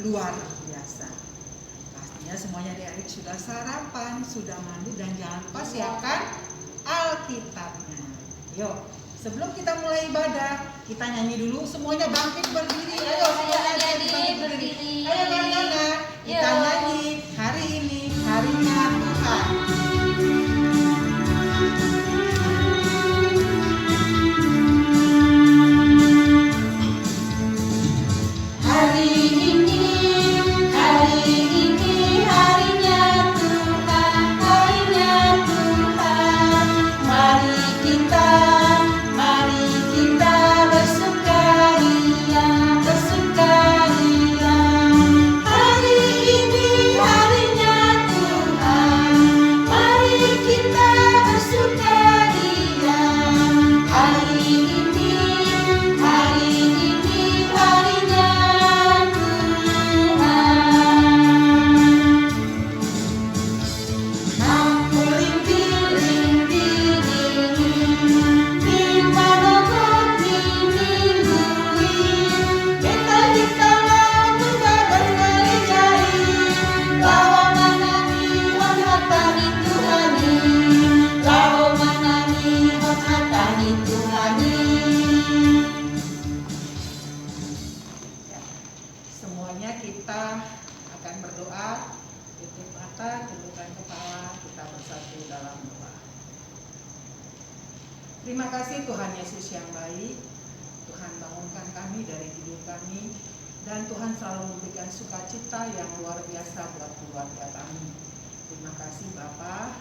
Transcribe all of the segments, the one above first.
luar biasa. Pastinya semuanya adik-adik sudah sarapan, sudah mandi, dan jangan lupa siapkan Alkitabnya. Yuk, sebelum kita mulai ibadah, kita nyanyi dulu. Semuanya bangkit berdiri. Ayo semuanya bangkit berdiri. Ayo anak-anak, kita nyanyi hari ini harinya Tuhan. Semuanya kita akan berdoa, tutup mata, tundukkan kepala, kita bersatu dalam doa. Terima kasih Tuhan Yesus yang baik. Tuhan bangunkan kami dari tidur kami, dan Tuhan selalu memberikan sukacita yang luar biasa buat keluarga kami. Terima kasih Bapa.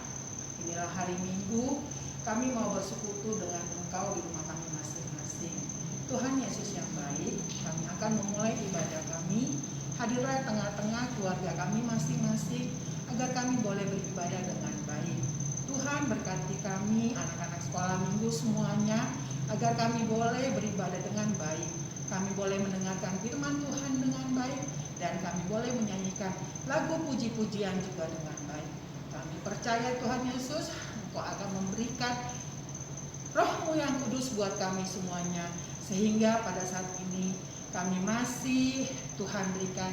Inilah hari Minggu, kami mau bersekutu dengan Engkau di rumah kami masing-masing. Tuhan Yesus yang baik, kami akan memulai ibadah kami. Hadirlah tengah-tengah keluarga kami masing-masing, agar kami boleh beribadah dengan baik. Tuhan berkati kami, anak-anak sekolah minggu semuanya, agar kami boleh beribadah dengan baik. Kami boleh mendengarkan firman Tuhan dengan baik, dan kami boleh menyanyikan lagu puji-pujian juga dengan baik. Kami percaya Tuhan Yesus, Engkau akan memberikan Roh-Mu yang kudus buat kami semuanya, sehingga pada saat ini kami masih Tuhan berikan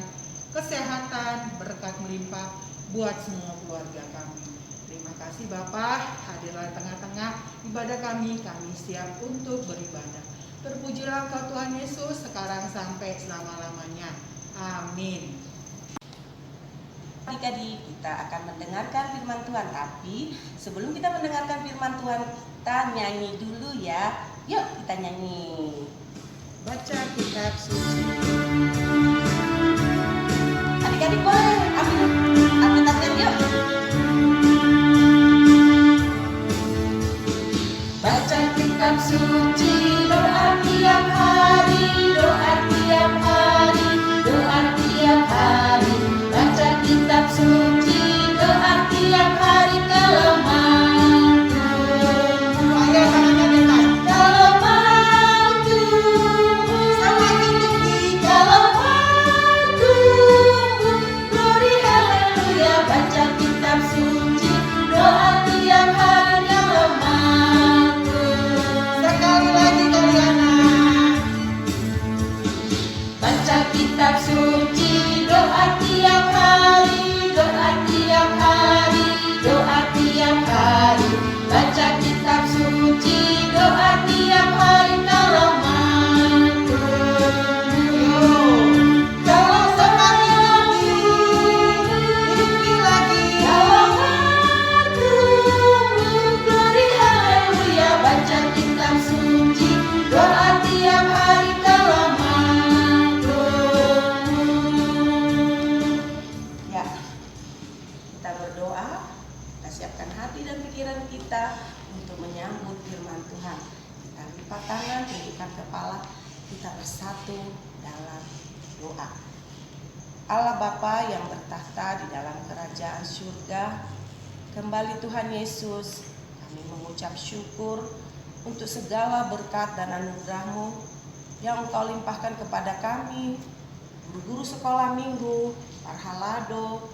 kesehatan, berkat melimpah buat semua keluarga kami. Terima kasih Bapa, hadirlah tengah-tengah ibadah kami siap untuk beribadah. Terpujilah Engkau Tuhan Yesus, sekarang sampai selama-lamanya. Amin. Adik-adik, kita akan mendengarkan firman Tuhan, tapi sebelum kita mendengarkan firman Tuhan, kita nyanyi dulu ya. Yuk kita nyanyi. Baca kitab suci. Adik-adik boleh ambil Alkitabnya yuk. Baca kitab suci, doa tiap hari, doa tiap hari, doa tiap hari. Baca kitab suci, doa tiap hari kalau mampu. Ayo tangannya dekat. Kalau mampu, Semakin tinggi. kalau mampu, glory haleluya. Baca kitab suci, doa tiap hari kalau mampu. Sekali lagi dari anak. Baca kitab suci, doa tiap hari, doa tiap hari, doa tiap hari. Baca kitab suci, doa tiap hari kalau mampu. Kalau semakin Tinggi lagi. kalau mampu, glory haleluya. Baca kitab suci, doa tiap hari kalau mampu. Ya, kita berdoa, kita siapkan hati dan pikiran kita untuk menyambut firman Tuhan. Kita lipat tangan, tundukkan kepala, kita bersatu dalam doa. Allah Bapa yang bertahta di dalam kerajaan surga, kembali Tuhan Yesus, kami mengucap syukur untuk segala berkat dan anugerah-Mu yang Engkau limpahkan kepada kami, guru-guru sekolah minggu, para halado,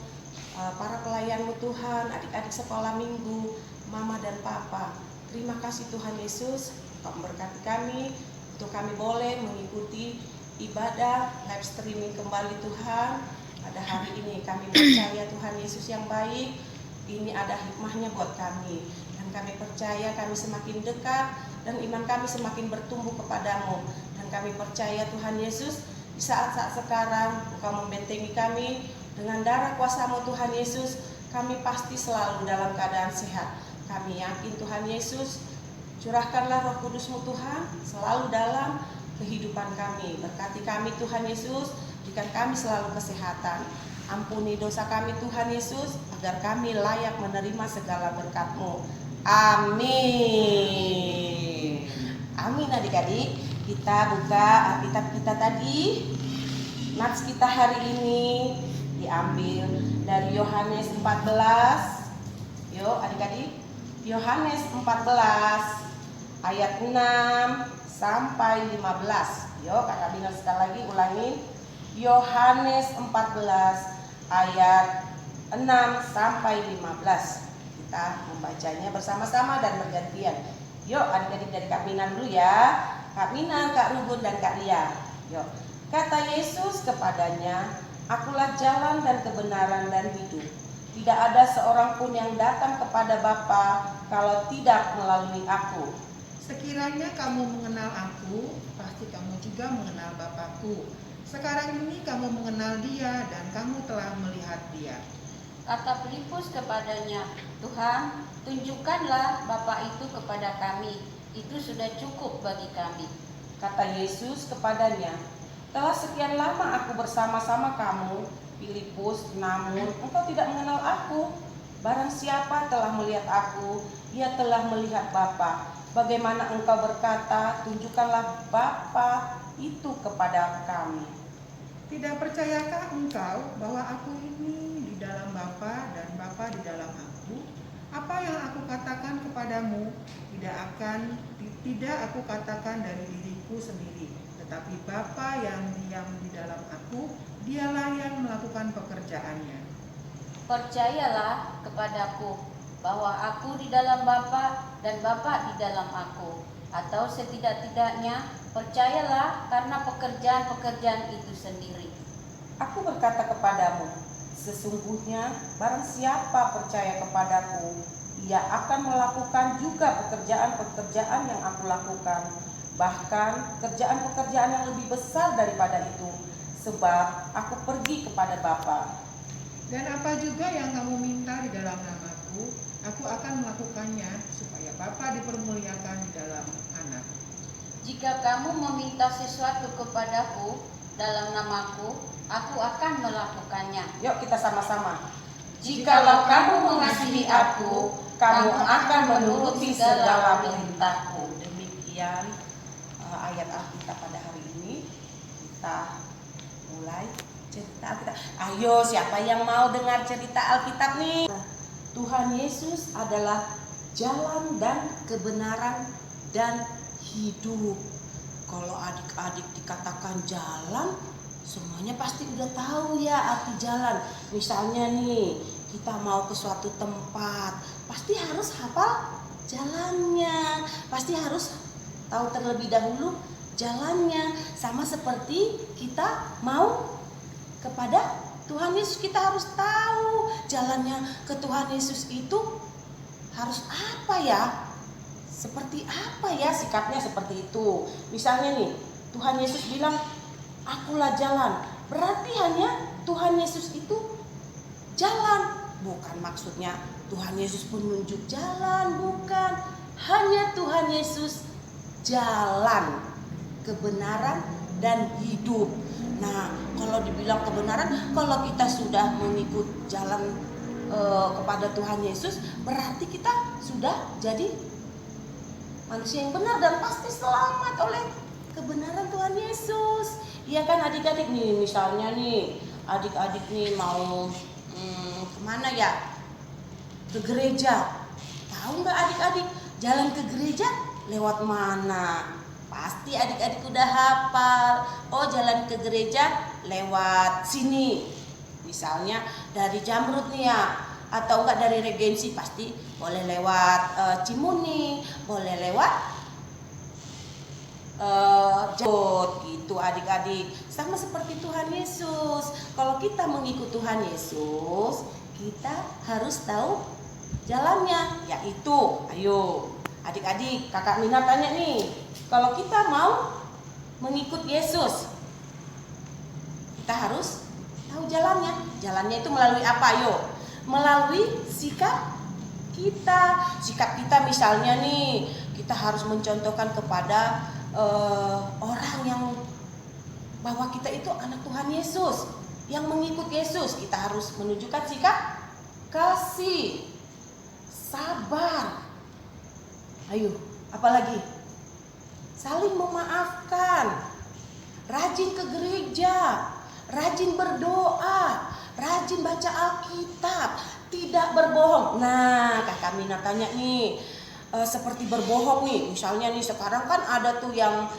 para pelayan-Mu Tuhan, adik-adik sekolah minggu, mama dan papa. Terima kasih Tuhan Yesus, Engkau memberkati kami, untuk kami boleh mengikuti ibadah live streaming kembali Tuhan. Pada hari ini kami percaya Tuhan Yesus yang baik, ini ada hikmahnya buat kami. Dan kami percaya kami semakin dekat dan iman kami semakin bertumbuh kepadamu. Dan kami percaya Tuhan Yesus, di saat-saat sekarang Engkau membentengi kami dengan darah kuasa-Mu Tuhan Yesus. Kami pasti selalu dalam keadaan sehat. Kami yakin Tuhan Yesus, curahkanlah Roh Kudus-Mu Tuhan selalu dalam kehidupan kami. Berkati kami Tuhan Yesus, berikan kami selalu kesehatan. Ampuni dosa kami Tuhan Yesus, agar kami layak menerima segala berkat-Mu. Amin. Amin adik-adik. Kita buka Alkitab kita tadi. Nats kita hari ini diambil dari Yohanes 14. Yuk adik-adik, Yohanes 14 ayat 6 sampai 15. Yuk Kakak Bina sekali lagi ulangin. Yohanes 14 ayat 6 sampai 15. Kita membacanya bersama-sama dan bergantian. Yuk adik-adik dari Kak Mina dulu ya. Kak Mina, Kak Rugun dan Kak Lia. Yuk. Kata Yesus kepadanya, "Akulah jalan dan kebenaran dan hidup. Tidak ada seorang pun yang datang kepada Bapa kalau tidak melalui aku. Sekiranya kamu mengenal aku, pasti kamu juga mengenal Bapakku. Sekarang ini kamu mengenal Dia dan kamu telah melihat Dia." Kata Filipus kepadanya, "Tuhan, tunjukkanlah Bapa itu kepada kami. Itu sudah cukup bagi kami." Kata Yesus kepadanya, "Telah sekian lama aku bersama-sama kamu, Filipus, namun engkau tidak mengenal aku. Barang siapa telah melihat aku, ia telah melihat Bapa. Bagaimana engkau berkata, tunjukkanlah Bapa itu kepada kami?" Tidak percayakah engkau bahwa aku ini di dalam Bapa dan Bapa di dalam aku? Apa yang aku katakan kepadamu tidak aku katakan dari diriku sendiri, tetapi Bapa yang diam di dalam aku, Dialah yang melakukan pekerjaannya. Percayalah kepadaku bahwa aku di dalam Bapa dan Bapa di dalam aku. Atau setidak-tidaknya percayalah karena pekerjaan-pekerjaan itu sendiri. Aku berkata kepadamu, sesungguhnya barang siapa percaya kepadaku, ia akan melakukan juga pekerjaan-pekerjaan yang aku lakukan. Bahkan pekerjaan-pekerjaan yang lebih besar daripada itu, sebab aku pergi kepada Bapa. Dan apa juga yang kamu minta di dalam namaku, aku akan melakukannya, supaya Bapa dipermuliakan di dalam Anak. Jika kamu meminta sesuatu kepadaku dalam namaku, aku akan melakukannya. Yuk kita sama-sama. Jikalau kamu mengasihi aku, kamu akan menuruti segala perintahku. Demikian ayat Alkitab pada hari ini. Kita mulai cerita Alkitab. Ayo, siapa yang mau dengar cerita Alkitab nih? Tuhan Yesus adalah jalan dan kebenaran dan hidup. Kalau adik-adik dikatakan jalan, semuanya pasti udah tahu ya arti jalan. Misalnya nih, kita mau ke suatu tempat, pasti harus hafal jalannya, pasti harus tahu terlebih dahulu jalannya. Sama seperti kita mau kepada Tuhan Yesus, kita harus tahu jalannya ke Tuhan Yesus itu harus apa ya? Seperti apa ya sikapnya seperti itu. Misalnya nih, Tuhan Yesus bilang, "Akulah jalan." Berarti hanya Tuhan Yesus itu jalan. Bukan maksudnya Tuhan Yesus penunjuk jalan, bukan. Hanya Tuhan Yesus jalan, kebenaran dan hidup. Nah, kalau dibilang kebenaran, kalau kita sudah mengikut jalan kepada Tuhan Yesus, berarti kita sudah jadi manusia yang benar dan pasti selamat oleh kebenaran Tuhan Yesus. Iya kan adik-adik nih, misalnya nih adik-adik nih mau kemana ya? Ke gereja. Tahu nggak adik-adik jalan ke gereja lewat mana? Pasti adik-adik udah hafal. Oh, jalan ke gereja lewat sini. Misalnya dari Jamrut nih ya, atau enggak dari Regensi, pasti boleh lewat Cimuni, boleh lewat jod gitu adik-adik. Sama seperti Tuhan Yesus. Kalau kita mengikut Tuhan Yesus, kita harus tahu jalannya, yaitu ayo adik-adik, kakak Mina tanya nih, kalau kita mau mengikut Yesus, kita harus tahu jalannya. Jalannya itu melalui apa? Ayo, melalui sikap kita. Sikap kita misalnya nih, kita harus mencontohkan kepada orang yang bahwa kita itu anak Tuhan Yesus, yang mengikut Yesus. Kita harus menunjukkan sikap kasih, sabar. Ayo, apalagi? Saling memaafkan, rajin ke gereja, rajin berdoa, rajin baca Alkitab, tidak berbohong. Nah, kakak Mina tanya nih, seperti berbohong nih, misalnya nih sekarang kan ada tuh yang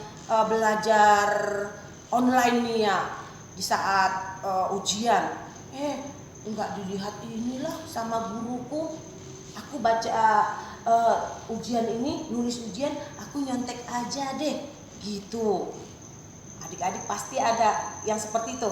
belajar online nih ya, di saat ujian, enggak dilihat inilah sama guruku, aku baca ujian ini, nulis ujian, aku nyontek aja deh, gitu. Adik-adik pasti ada yang seperti itu.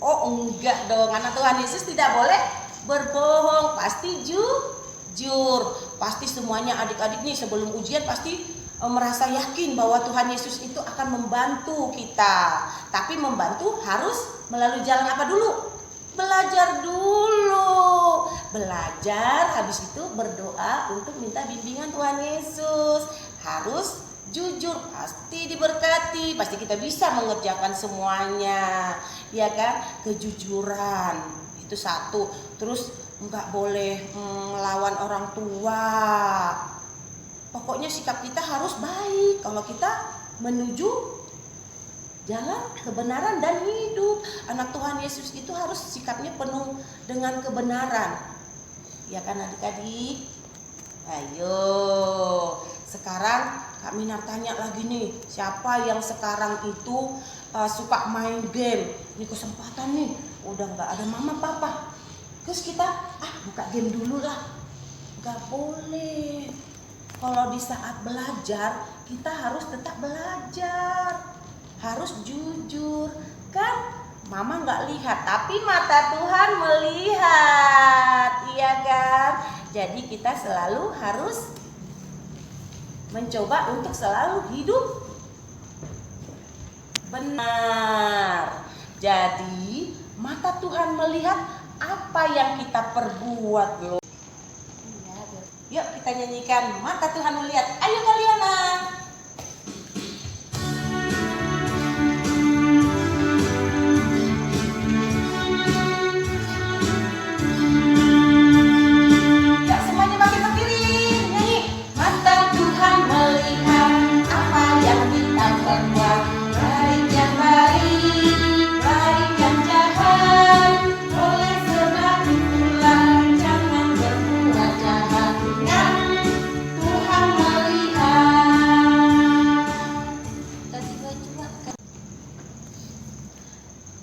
Oh enggak dong, anak Tuhan Yesus tidak boleh berbohong, pasti jujur. Pasti semuanya adik-adik nih sebelum ujian pasti merasa yakin bahwa Tuhan Yesus itu akan membantu kita. Tapi membantu harus melalui jalan apa dulu? Belajar dulu. Belajar, habis itu berdoa untuk minta bimbingan Tuhan Yesus. Harus jujur, pasti diberkati, pasti kita bisa mengerjakan semuanya, ya kan? Kejujuran itu satu. Terus nggak boleh melawan orang tua. Pokoknya sikap kita harus baik kalau kita menuju jalan kebenaran dan hidup. Anak Tuhan Yesus itu harus sikapnya penuh dengan kebenaran, ya kan adik-adik? Ayo, sekarang Kak Minar tanya lagi nih, siapa yang sekarang itu suka main game? Ini kesempatan nih, udah nggak ada mama papa, terus kita buka game dulu lah. Nggak boleh. Kalau di saat belajar kita harus tetap belajar, harus jujur kan? Mama nggak lihat, tapi mata Tuhan melihat, iya kan? Jadi kita selalu harus mencoba untuk selalu hidup benar. Jadi mata Tuhan melihat apa yang kita perbuat loh. Yuk kita nyanyikan mata Tuhan melihat. Ayo kalian.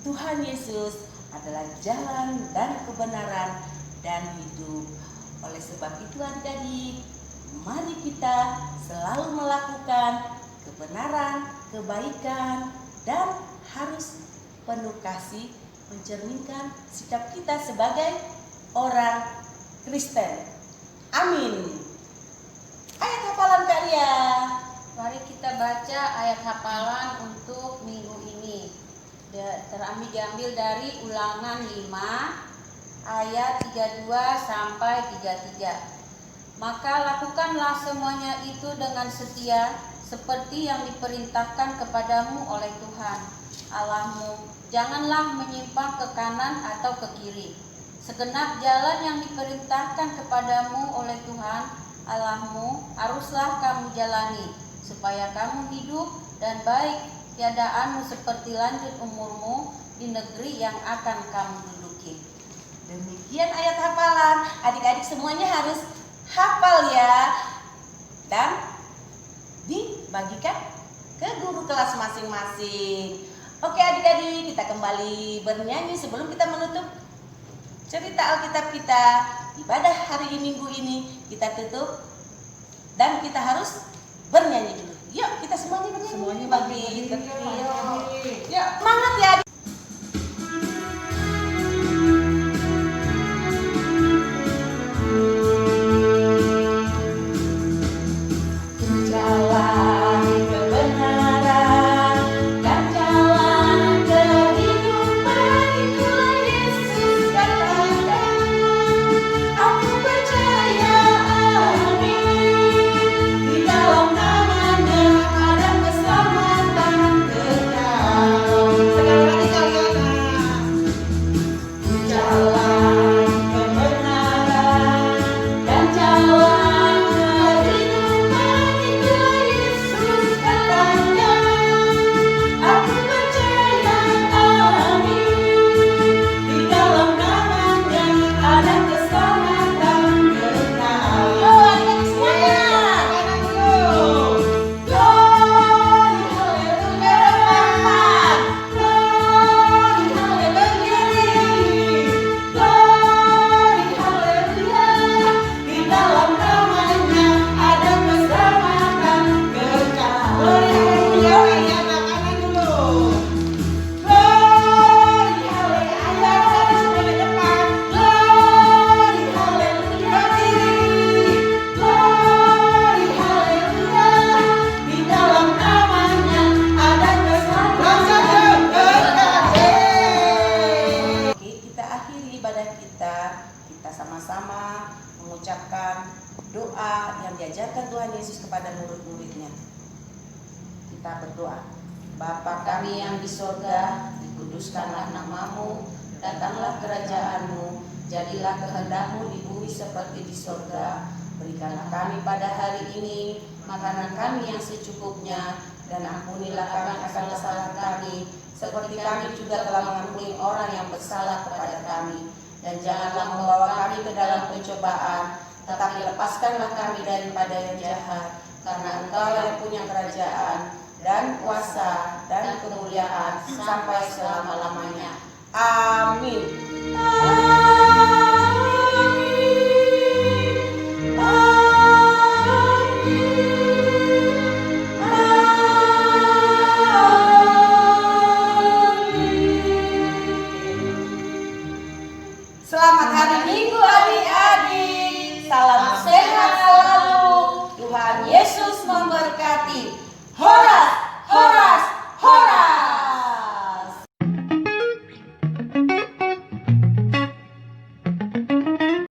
Tuhan Yesus adalah jalan dan kebenaran dan hidup. Oleh sebab itu adik-adik, mari kita selalu melakukan kebenaran, kebaikan, dan harus penuh kasih, mencerminkan sikap kita sebagai orang Kristen. Amin. Ayat hafalan kalian. Mari kita baca ayat hafalan untuk minggu ini. Diambil dari Ulangan 5 ayat 32 sampai 33. Maka lakukanlah semuanya itu dengan setia seperti yang diperintahkan kepadamu oleh Tuhan Allahmu. Janganlah menyimpang ke kanan atau ke kiri. Segenap jalan yang diperintahkan kepadamu oleh Tuhan Allahmu haruslah kamu jalani, supaya kamu hidup dan baik tiadaanmu seperti lanjut umurmu di negeri yang akan kamu duduki. Demikian ayat hafalan. Adik-adik semuanya harus hafal ya. Dan dibagikan ke guru kelas masing-masing. Oke adik-adik, kita kembali bernyanyi sebelum kita menutup cerita Alkitab kita. Ibadah hari Minggu ini kita tutup dan kita harus bernyanyi dulu. Yuk kita semuanya bernyanyi. semuanya bagi bagi-bagi kecil. bagi-bagi. Ya, semangat ya. Jalan kebenaran dan jalan kehidupan, itulah Yesus katakan. Aku percaya, amin. Di dalam namanya ada keselamatan kekal. Sekali lagi kalian. Jalan kebenaran dan jalan kehidupan, itulah Yesus katakan. Aku percaya, amin. Di dalam namanya ada keselamatan kekal. Yo, adik semuanya. Kanan dulu. Glory, haleluya. Glory, haleluya. Glory, haleluya. Di dalam namanya ada keselamatan kekal. Glory, haleluya. Ya, kanan dulu. Glory, haleluya. Semua di depan. Glory, haleluya. Glory, haleluya. Di dalam namanya ada keselamatan kekal. Oke, kita akhiri ibadah kita. Kita sama-sama mengucapkan doa yang diajarkan Tuhan Yesus kepada murid-muridnya. Kita berdoa. Bapa kami yang di sorga, dikuduskanlah namamu, datanglah kerajaanmu, jadilah kehendakmu di bumi seperti di sorga. Berikanlah kami pada hari ini makanan kami yang secukupnya, dan ampunilah kami akan kesalahan kami, seperti kami juga telah mengampuni orang yang bersalah kepada kami. Dan janganlah membawa kami ke dalam pencobaan, tetapi lepaskanlah kami daripada yang jahat, karena Engkau yang punya kerajaan dan kuasa dan kemuliaan sampai selama-lamanya. Amin. Selamat hari Minggu adik-adik. Salam sehat selalu. Tuhan Yesus memberkati.